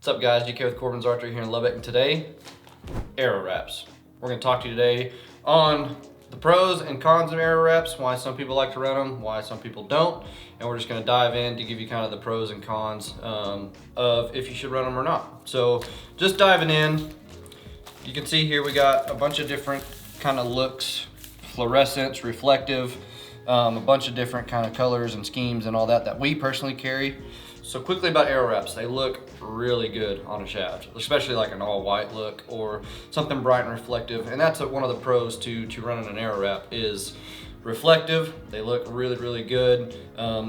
What's up guys, DK with Corbin's Archery here in Lubbock, and today, arrow wraps. We're going to talk to you today on the pros and cons of arrow wraps, why some people like to run them, why some people don't, and we're just going to dive in to give you kind of the pros and cons of if you should run them or not. So just diving in, you can see here we got a bunch of different kind of looks, fluorescence, reflective, a bunch of different kind of colors and schemes and all that we personally carry. So quickly about arrow wraps, they look really good on a shaft, especially like an all white look or something bright and reflective. And that's one of the pros to running an arrow wrap is reflective. They look really good.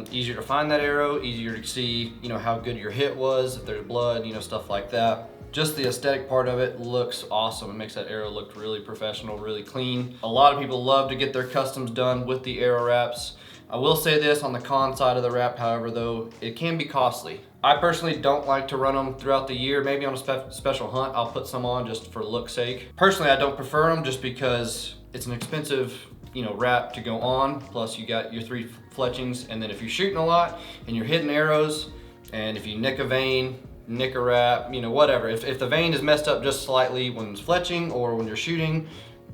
Easier to find that arrow, easier to see, how good your hit was, if there's blood, stuff like that. Just the aesthetic part of it looks awesome. It makes that arrow look really professional, really clean. A lot of people love to get their customs done with the arrow wraps. I will say this on the con side of the wrap, however, though, it can be costly. I personally don't like to run them throughout the year. Maybe on a special hunt, I'll put some on just for look's sake. Personally, I don't prefer them just because it's an expensive, wrap to go on. Plus you got your 3 fletchings, and then if you're shooting a lot and you're hitting arrows, and if you nick a vein, nick a wrap, whatever. If the vein is messed up just slightly when it's fletching or when you're shooting,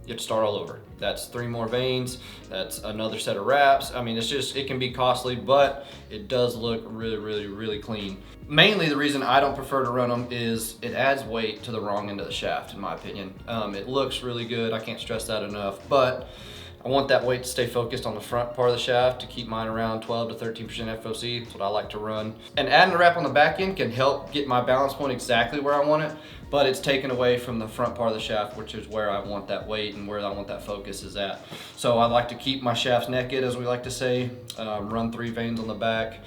you have to start all over. That's 3 more veins, that's another set of wraps. I mean, it can be costly, but it does look really clean. Mainly the reason I don't prefer to run them is it adds weight to the wrong end of the shaft, in my opinion. It looks really good, I can't stress that enough, but I want that weight to stay focused on the front part of the shaft to keep mine around 12 to 13% FOC. That's what I like to run. And adding a wrap on the back end can help get my balance point exactly where I want it, but it's taken away from the front part of the shaft, which is where I want that weight and where I want that focus is at. So I like to keep my shafts naked, as we like to say, run 3 veins on the back.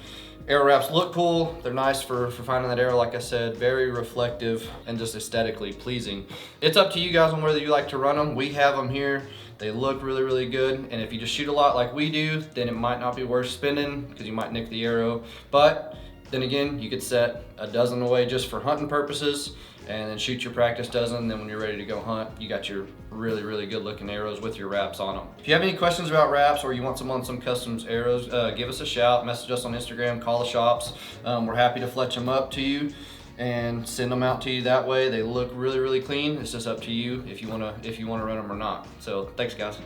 Arrow wraps look cool. They're nice for finding that arrow, like I said, very reflective and just aesthetically pleasing. It's up to you guys on whether you like to run them. We have them here. They look really good. And if you just shoot a lot like we do, then it might not be worth spending because you might nick the arrow. But then again, you could set a dozen away just for hunting purposes and then shoot your practice dozen. Then when you're ready to go hunt, you got your really good looking arrows with your wraps on them. If you have any questions about wraps or you want some on some customs arrows, give us a shout, message us on Instagram, call the shops. We're happy to fletch them up to you and send them out to you that way. They look really clean. It's just up to you if you wanna run them or not. So thanks guys.